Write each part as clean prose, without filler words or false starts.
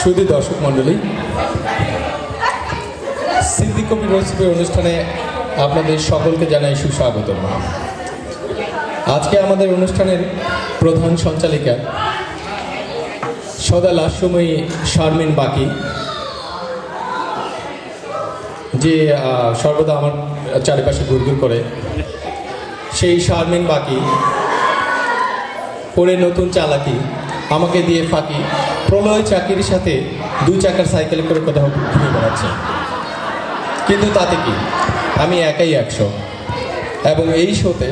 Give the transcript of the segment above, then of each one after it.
শুধু দর্শক মণ্ডলী, সিদ্দিক কবির রেসিপি অনুষ্ঠানে আপনাদের সকলকে জানাই সুস্বাগত। আজকে আমাদের অনুষ্ঠানের প্রধান সঞ্চালিকা সদা লাস্যময়ী শারমিন বাকি, যে সর্বদা আমার চারিপাশে ঘুরঘুর করে, সেই শারমিন বাকি পরে নতুন চালাকি, আমাকে দিয়ে ফাঁকি, প্রলয় চাকরির সাথে 2 চাকার সাইকেলে করে কোথাও ঘুরে বেড়াচ্ছে। কিন্তু তাতে কি, আমি একাই 100। এবং এই শোতে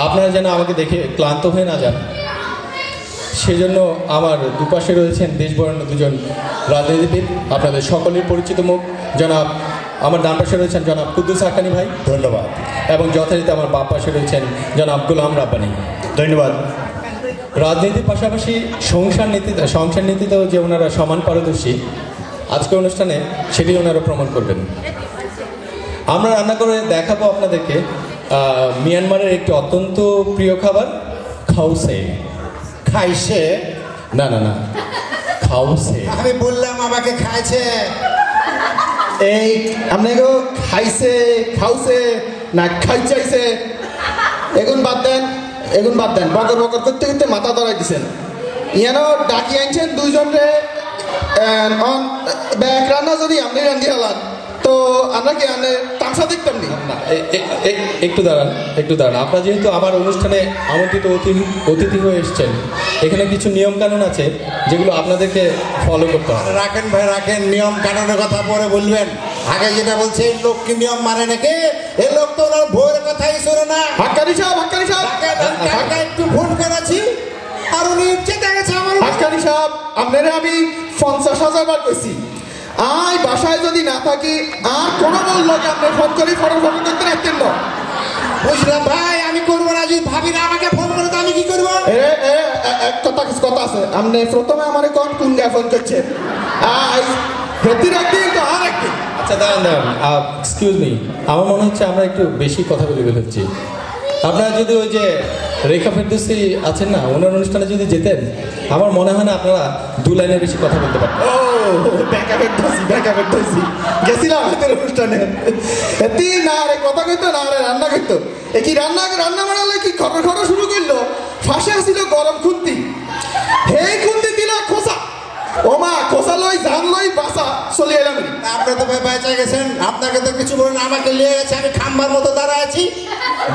আপনারা যেন আমাকে দেখে ক্লান্ত হয়ে না যান, সেজন্য আমার দুপাশে রয়েছেন দেশবরেণ্য 2জন রাজনীতিবিদ, আপনাদের সকলের পরিচিত মুখ। জনাব, আমার ডান পাশে রয়েছেন জনাব কুদ্দুস হাক্কানি ভাই, ধন্যবাদ। এবং যথারীতি আমার বাম পাশে রয়েছেন জনাব গোলাম রাব্বানি, ধন্যবাদ। রাজনীতির পাশাপাশি সংসার নীতিতেও যে ওনারা সমান পারদর্শী, আজকে অনুষ্ঠানে সেটি ওনারা প্রমাণ করবেন। আমরা রান্না করে দেখাবো আপনাদেরকে মিয়ানমারের একটি অত্যন্ত প্রিয় খাবার, খাউসে। খাইছে? না না না, খাউসে। আমি বললাম আমাকে খাইছে। এই আপনাকে খাইছে, খাউছে না খাইচাইছে, এগুন বাদ দেন, বকর বকর করতে করতে মাথা ধরাই দিচ্ছেন। ইয়ানো ডাকি আনছেন 2 জনরে, ব্যাগ রান্না যদি আপনি রান্ধি হলান তো আমরা কি তামসা দেখতাম নি? না, একটু দাঁড়ান। আপনারা যেহেতু আমার অনুষ্ঠানে আমন্ত্রিত অতিথি হয়ে এসছেন, এখানে কিছু নিয়ম কানুন আছে যেগুলো আপনাদেরকে ফলো করতে হবে। রাখেন ভাই রাখেন, নিয়ম কানুনের কথা পরে বলবেন। আগে যেটা বলছে এই লোক কি নিয়ম মানে নাকি? এই লোক তো ওনার বইয়ের কথাই শোনে না। হাক্কানি সাহেব একটু ফোন করেছি আর উনি চেতে গেছে আমার। হাক্কানি সাহেব, আপনারা আমি 50,000 বার কইছি, আই বাসায় যদি না থাকি আর কোনো বললো যে আপনি ফোন করে ফটো করতে রাখতেন না। বুঝলাম ভাই, আমি করবো না। যদি ভাবি না আমাকে ফোন করে তো আমি কি করবো? কথা আছে, আপনি প্রথমে আমার কোন গায়ে ফোন করছেন? একদিন তো আর একদিন। আচ্ছা দাঁড়ান, এক্সকিউজ মি, আমার মনে হচ্ছে আমরা একটু বেশি কথা বলে ফেলছি। আপনারা যদি ওই যে রেখা ফেরদৌসী আছেন না, ওনার অনুষ্ঠানে যদি যেতেন, আমার মনে হয় না আপনারা 2 লাইনের বেশি কথা বলতে পারতেন। ও দেখা ফেরদৌসি গেছিলাম আমাদের অনুষ্ঠানে। না রে কথা কইতো, না রে রান্না করতো। কি রান্না বানালে কি খড় শুরু করলো। ফাঁসে আসছিল গরম খুন্তি, হেই খুন্তি দিল খোসা, ও মা খোসা লই জান লই বাসা চলে এলাম। আপনি তো ভাই বেঁচে গেছেন, আপনাকে তো কিছু বলেন, আমাকে নিয়ে গেছে, আমি খাম্বার মতো দাঁড়ায় আছি।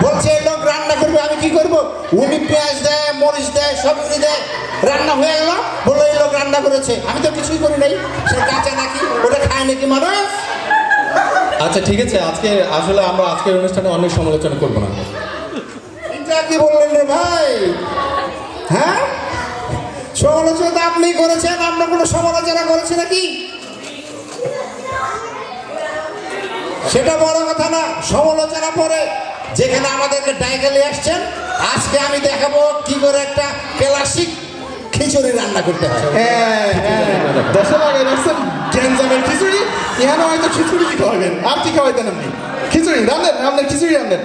বলছে এই লোক রান্না করবে, আমি কি করবো? উনি পেঁয়াজ দেয়, মরিচ দেয়, সবজি দেয়, রান্না হয়ে গেল। বললো এই লোক রান্না করেছে, আমি তো কিছুই করি নাই। সে কাঁচা নাকি, ওটা খায় নাকি মানুষ? আচ্ছা ঠিক আছে, আমরা আজকের অনুষ্ঠানে অনেক সমালোচনা করবো না। এটা কি বললেন রে ভাই? হ্যাঁ, সমালোচনা তো আপনি করেছেন, আমরা কোনো সমালোচনা করেছি নাকি? সেটা বড় কথা না, সমালোচনা পরে। যেখানে আমাদেরকে ডাইগালি আসছেন, আজকে আমি দেখাবো কি করে একটা ক্লাসিক খিচুড়ি রান্না করতে হয়। খিচুড়ি এখানে হয়তো খিচুড়ি কি খাওয়াবেন, আর কি খাওয়াইতেন আপনি? খিচুড়ি রান্নেন, আপনার খিচুড়ি রান্নেন।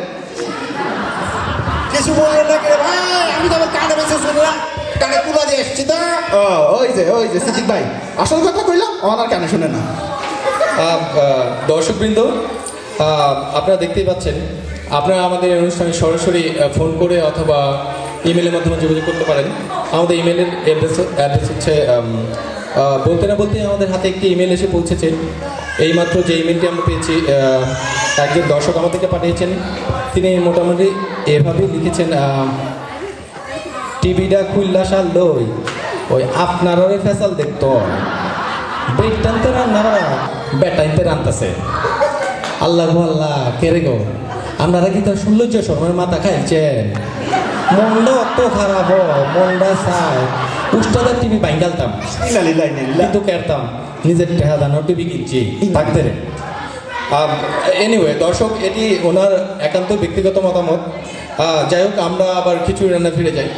কিছু বললেন না কে ভাই? আমি তো আমার কানে বেঁচে শুনলাম, কানে তুলা দিয়ে এসছি তো। ওই যে সিদ্দিক ভাই আসল কথা কইলাম, আমার কানে শুনে না। দর্শকবৃন্দ, আপনারা দেখতেই পাচ্ছেন, আপনারা আমাদের অনুষ্ঠানে সরাসরি ফোন করে অথবা ইমেলের মাধ্যমে যোগাযোগ করতে পারেন। আমাদের ইমেলের অ্যাড্রেস হচ্ছে, বলতে না বলতে আমাদের হাতে একটি ইমেল এসে পৌঁছেছে। এইমাত্র যে ইমেলটি আমরা পেয়েছি, একজন দর্শক আমাদেরকে পাঠিয়েছেন। তিনি মোটামুটি এভাবেই লিখেছেন, টিভিটা খুললা সাল লই, ওই আপনার ওই ফেসাল দেখতো, ব্রেক টানতে রান্নারা বেটাইতে রান্তাছে। আল্লাহ আল্লাহ কে রে গো, আপনারা কি তো সৌন্দর্য সময়ের মাথা খাইছেন? মনটা অত খারাপ, মনটা চাই উস্তাদার টিভি বাইঙ্গালতাম, কিন্তু কেরতাম নিজের টেহা দানো টিভি কিনছি থাকতে রে। এনিওয়ে দর্শক, এটি ওনার একান্ত ব্যক্তিগত মতামত। যাই হোক, আমরা আবার খিচুড়ি রান্না ফিরে যাই।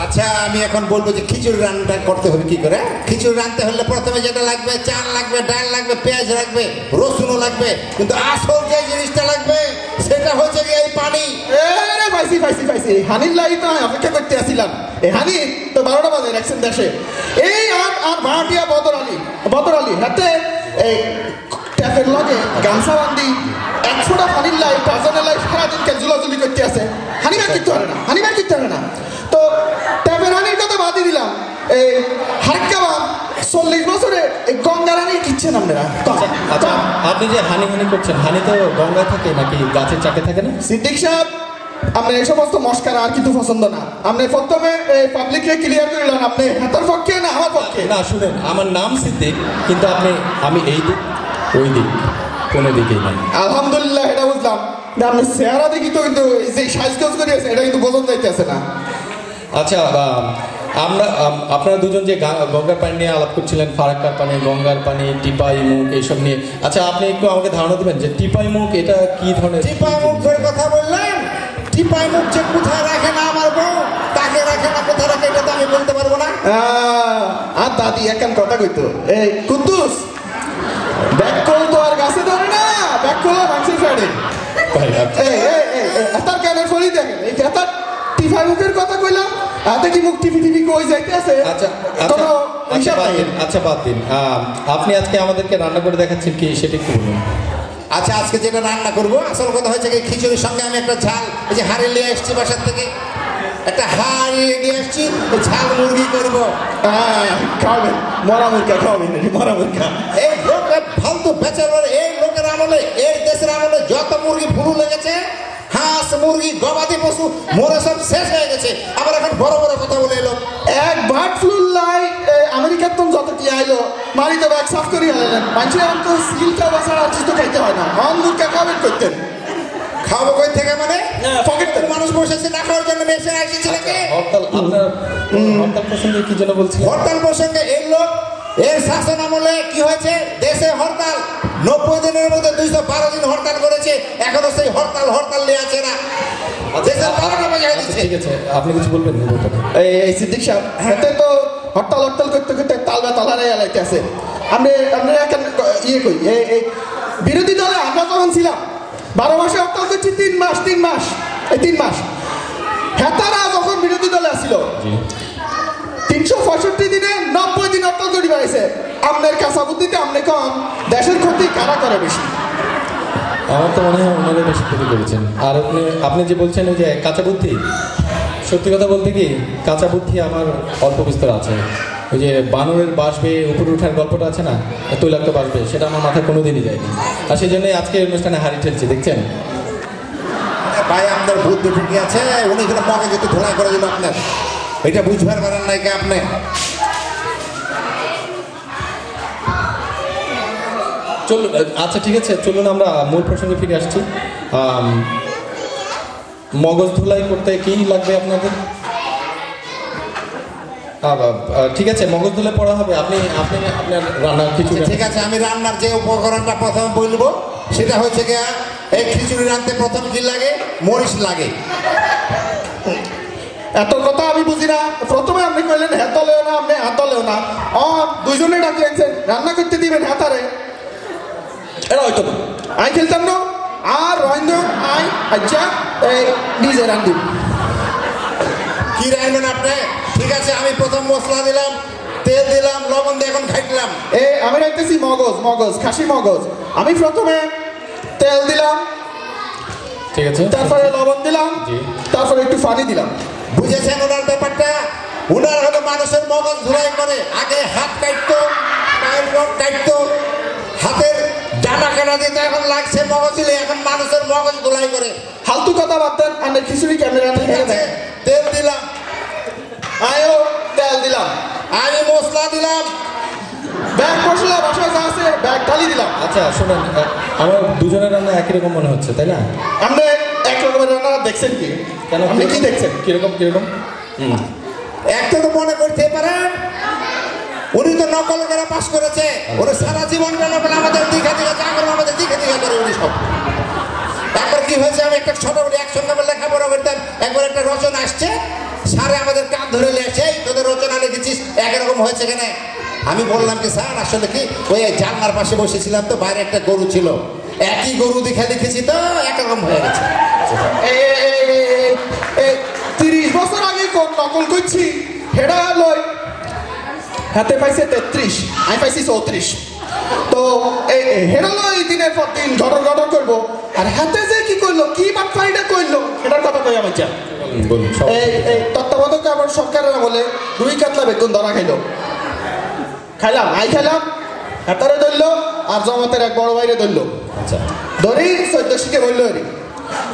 আচ্ছা আমি এখন বলবো যে খিচুড়ি রান্নাটা করতে হবে কি করে। খিচুড়ি রাঁধতে হলে প্রথমে যেটা লাগবে চাল লাগবে, ডাল লাগবে, পেঁয়াজ লাগবে, রসুনও লাগবে, কিন্তু আসল যে জিনিসটা লাগবে সেটা হচ্ছে কি এই পানি। রে পাইছি পাইছি পাইছি, হানির লাগি তো আমি অপেক্ষা করতে আসছিলাম। এই হানি তো 12টা বাজে রাখছেন দেশে। এই আর ভাড়াটিয়া বদর আলী হাতে এই ট্যাপের লগে গামছা বান্ধি 100টা পানির লাই পাঁচজনের লাই সারাদিনকে জুলাজুলি করতে আছে। হানিবার কিনতে পারে না, হানিবার কিনতে পারে না। তো ট্যাপের হানির কথা বাদই দিলাম। এই হারকাবান 40 বছরে এই গঙ্গা রানী কিচ্ছেন আপনারা। আচ্ছা আপনি যে হানি করছেন, হানি তো গঙ্গায় থাকে নাকি গাছের চাকে থাকে না? সিদ্দিক সাহেব, আপনার এই সমস্ত মস্কারা আর কিন্তু পছন্দ না। আপনি প্রথমে পাবলিককে ক্লিয়ার করে দিলেন আপনি হাতার পক্ষে না আমার পক্ষে। না শুনেন, আমার নাম সিদ্দিক, কিন্তু আমি এই দিক ওই দিক কোনো দিকেই নাই। আলহামদুলিল্লাহ, এটা বুঝলাম। আপনি চেহারা দেখি তো কিন্তু যে সাজগোজ করে আছে এটা কিন্তু বোঝানো যাইতেছে না। আচ্ছা আপনারা দুজন যে গঙ্গার পানি নিয়ে আলাপ করছিলেন, ফারাক্কার পানি, গঙ্গার পানি, টিপাই মুখ এইসব নিয়ে, আচ্ছা আপনি একটু আমাকে ধারণা দেবেন যে টিপাই মুখ এটা কি ধরনের? টিপাই মুখের কথা বললেন, টিপাই মুখ যে কোথায় রাখে না আমার বউ, তাকে রাখে না কোথায় রাখে এটা তো আমি বলতে পারবো না। আর দাদি একান কথা কইতো, এই কুদ্দুস ব্যাককল তো আর গাছে ধরে না, ব্যাককল মানুষের ফেড়ে। তার কানের ফলি দেখেন, এই তার টিপাই মুখের কথা কইলাম, হাতে কি মুখ টিপি কই যাইতে আছে। আচ্ছা বাদ দিন, আপনি আজকে আমাদেরকে রান্না করে দেখাচ্ছেন কি সেটা একটু বলুন। আচ্ছা আজকে যেটা রান্না করবো আসল কথা হচ্ছে কি খিচুড়ির সঙ্গে আমি একটা ঝাল, এই যে হাঁড়ি নিয়ে আসছি বাসার থেকে, একটা হাঁড়ি নিয়ে আসছি, ঝাল মুরগি করবো। খাওয়াবেন মরা মুরগা, খাওয়াবেন মরা মুরগা। এই লোকের ফালতু বেচার, এই লোকের আমলে, এই দেশের আমলে যত মুরগি ফুলু লেগেছে, হাঁস মুরগি গবাদি পশু মরে সব শেষ হয়ে গেছে, আবার এখন বড় বড় কথা বলে এলো। এক বার্ড ফ্লু লাই আমেরিকার তো যত কি আইলো মারি তো ব্যাগ সাফ করি আলেন। মানুষের এখন তো সিলটা বাসার আর কিছু খাইতে হয় না, অন মুরগা খাবেন করতেন। খাবো কই থেকে মানে পকেট থেকে মানুষ বসেছে না খাওয়ার জন্য মেসে আসছে নাকি? হরতাল প্রসঙ্গে কি যেন বলছি? হরতাল প্রসঙ্গে এই লোক এর শাসন আমলে কি হয়েছে, দেশে হরতাল 90 দিনের মধ্যে 212 দিন হরতাল করেছে, এখনো সেই হরতাল নিয়ে আছে না। ঠিক আছে, আপনি কিছু বলবেন? এই সিদ্দিক সাহেব হাতে তো হরতাল করতে করতে তালবা তালারে এলাইতে আছে। আমরা এখন ইয়ে কই, এই বিরোধী দলে আমরা যখন ছিলাম 12 মাসে হরতাল করছি 3 মাস, এই 3 মাস হেতারা যখন বিরোধী দলে আসছিল 365 দিনে 90 দিন হরতাল করে বেড়াইছে। আপনার কাঁচা বুদ্ধিতে আপনি কম, দেশের ক্ষতি কারা করে বেশি? আমার তো মনে হয় ওনারা বেশি ক্ষতি করেছেন। আর আপনি যে বলছেন ওই যে কাঁচা বুদ্ধি, সত্যি কথা বলতে কি কাঁচা বুদ্ধি আমার অল্প বিস্তর আছে। ওই যে বানরের বাসবে উপরে ওঠার গল্পটা আছে না, তৈলাক্ত বাসবে, সেটা আমার মাথায় কোনোদিনই যায়নি। আর সেই জন্যই আজকে অনুষ্ঠানে হারিয়ে ঠেলছি, দেখছেন ভাই আমাদের বুদ্ধি ঠিকই আছে, উনি এখানে মগে যেতে ধোলাই করে দিল আপনার, এটা বুঝবার পারেন নাই কে আপনি? চলুন, আচ্ছা ঠিক আছে, চলুন আমরা মূল প্রসঙ্গে ফিরে আসছি। মগজ ধুলাই করতে কি লাগবে আপনাদের? ঠিক আছে, মগজ ধুলাই পড়া হবে। আপনি আপনার রান্নার খিচুড়ি। ঠিক আছে, আমি রান্নার যে উপকরণটা প্রথমে বলবো সেটা হচ্ছে গিয়া এই খিচুড়ি রাঁধতে প্রথম কি লাগে, মরিচ লাগে। এত কথা আমি বুঝি না। প্রথমে আপনি কইলেন হেতলেও না, আপনি হাতলেও না, দুইজনে ডাকলেন রান্না করতে দিবেন হাতারে, এটা হয়তো না। আই খেলতাম না, আর রয়েন্দ্র আই আচ্ছা এই নিজে রান্ধি। কি রাখবেন আপনি? ঠিক আছে, আমি প্রথম মশলা দিলাম, তেল দিলাম, লবণ দিয়ে এখন খাইলাম। আমি রাখতেছি মগজ, খাসি মগজ। আমি প্রথমে তেল দিলাম, ঠিক আছে, তারপরে লবণ দিলাম, তারপরে একটু পানি দিলাম। বুঝেছেন ওনার ব্যাপারটা? ওনার হলো মানুষের মগজ ধুলাই করে, আগে হাত কাটতো, পায়ের নখ কাটতো, হাতের ডানা কাটা দিতে, এখন লাগছে মগজ দিলে, এখন মানুষের মগজ ধুলাই করে। ফালতু কথা বাদ দেন, আমি খিচুড়ি ক্যামেরা তেল দিলাম, তেল দিলাম, আমি মশলা দিলাম, ব্যাগ মশলা বাসায় যা আছে ব্যাগ ঢালি দিলাম। আচ্ছা শোনেন, আমার দুজনের রান্না একই রকম মনে হচ্ছে, তাই না? আপনি এক রকমের রান্না দেখছেন কি? কেন, আপনি কি দেখছেন? কিরকম? একটা তো মনে করতে পারেন উনি তো নকল করে পাস করেছে, উনি সারা জীবন নকল, আমাদের দিঘা যা করে আমাদের দিঘা করে উনি সব। তারপর কি হয়েছে, আমি একটা ছোট একসঙ্গে লেখাপড়া করতাম। একবার একটা রচনা আসছে, স্যারে আমাদের কান ধরে লিয়েছে, তোদের রচনা লিখেছিস একরকম হয়েছে কেন? আমি বললাম কি স্যার আসলে কি ওই জানলার পাশে বসেছিলাম তো, বাইরে একটা গরু ছিল, একই গরু দেখে লিখেছি তো একরকম হয়ে গেছে। 30 বছর আগে নকল করছি, হেডা লই হাতে পাইছে 33, আমি পাইছি 34। তো হেডা লই দিনের পর দিন ঘটর ঘটর করবো, আর হাতে যে কি করলো, কি বাটফাইটা করলো, এটার কথা কই আমার যা। বলুন সব। এই তত্ত্বাবধায়ক আবার সরকারের বলে রুই কাতলা বেগুন ধরা খাইলো, খাইলাম আই খাইলাম, হাতারে ধরলো আর জমাতের এক বড় বাইরে ধরলো। আচ্ছা ধরি 14 শিখে বললো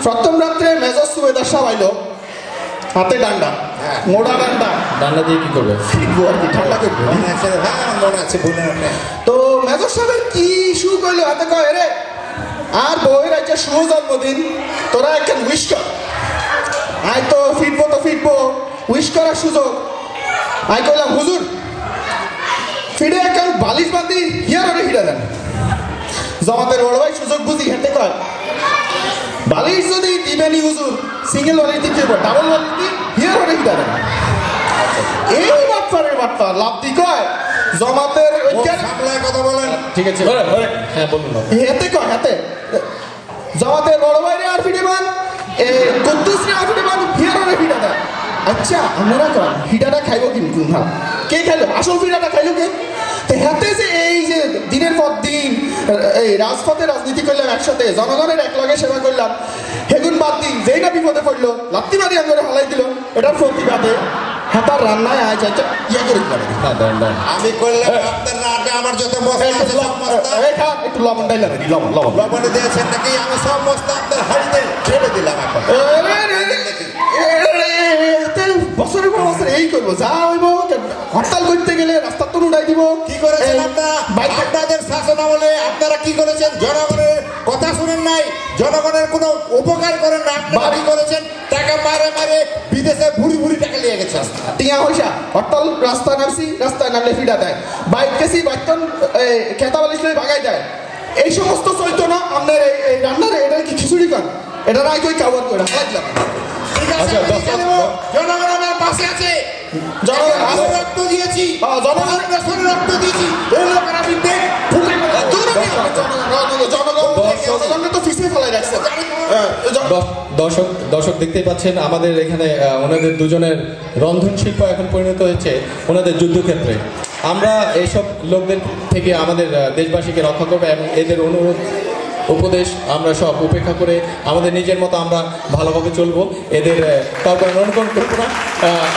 প্রথম রাত্রে মেজর সুবেদার সাহ আইলো, হাতে ডান্ডা, মোটা ডান্ডা, ডান্ডা দিয়ে কি করবে? ফিরবো আর কি, ঠান্ডা করবো। মনে আছে? হ্যাঁ মনে আছে, বলে না। তো মেজর সাহেবের কি শু করলো, হাতে কয় রে আর বউয়ের একটা শুভ জন্মদিন, তোরা একখান উইশ কর। আয় তো ফিরবো, উইশ করার সুযোগ। আয় কইলাম হুজুর ফিরে একখান বালিশ বাঁধি হিয়ার ওরে হিরা দেন। জমাতের বড় ভাই সুযোগ বুঝি হেঁটে কয় বালিশ যদি দিবেনি হুজুর, সিঙ্গেল বালিশ দিতে ডাবল বালিশ দি হিয়ার ওরে হিরা দেন। এই বাটপার লাভ দি কয় জমাতের কথা বলেন। ঠিক আছে, হ্যাঁ বলুন না। হেতে কয় হাতে জমাতের বড় ভাইরে আর ফিটেমান, কুদ্দুসরে আর ফিটেমান, হিয়ার ওরে হিরা দেন। আচ্ছা আপনারা কন হিটাটা খাইব কিন্তু না, কে খাইলো আসল ফিরাটা খাইলো কে? হাতে যে এই যে দিনের পর দিন এই রাজপথে রাজনীতি করলাম, একসাথে জনগণের এক লগে সেবা করলাম, হেগুন বাদ দিন যেই না বিপদে পড়লো লাত্তি মারি আঙ্গরে হালাই দিল, এটার প্রতিবাদে হাতার রান্নায় আয় চাইছে ইয়ে করে দিলাম। আমি করলাম আপনার রাতে আমার যত মশলা আছে সব মশলা একটু লবণ ডাইলাম, লবণ লবণে দিয়েছেন নাকি? আমি সব মশলা আপনার হাড়িতে ছেড়ে দিলাম এখন। বছরের পর বছর এই করবো, যা হইব হরতাল করতে গেলে রাস্তা তো উড়াই দিব। কি করেছেন আপনারা? আপনাদের শাসন আমলে আপনারা কি করেছেন? জনগণের কথা শুনেন নাই, জনগণের কোনো উপকার করেন না, বাড়ি করেছেন, টাকা মারে মারে বিদেশে ভুড়ি টাকা নিয়ে গেছে। টিয়া পয়সা হরতাল, রাস্তায় নামছি, রাস্তায় নামলে ফিডা দেয়, বাইক গেছি বাইকন খেতা বালিশ বাগাই দেয়। এই সমস্ত চলতো না আপনার এই রান্নার, এটা কি খিচুড়ি কান, এটা রায় কই কাবার করে হালাই দিলাম। ঠিক আছে, জনগণ আমার পাশে আছে, জনগণ রক্ত দিয়েছি, জনগণ রক্ত দিয়েছি, এই লোকের আমি দেখ জনগণ তো ফিসে ফেলাই রাখছে। দর্শক দেখতেই পাচ্ছেন আমাদের এখানে ওনাদের দুজনের রন্ধন শিল্প এখন পরিণত হয়েছে ওনাদের যুদ্ধক্ষেত্রে। আমরা এইসব লোকদের থেকে আমাদের দেশবাসীকে রক্ষা করবো এবং এদের অনুরোধ উপদেশ আমরা সব উপেক্ষা করে আমাদের নিজের মতো আমরা ভালোভাবে চলবো, এদের কাউকে অনুকরণ করবো না।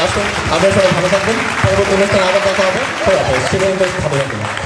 আসুন আমরা সবাই ভালো থাকবেন, পরবর্তী অনুষ্ঠানে আবার দেখা হবে। ভালো থাকবেন।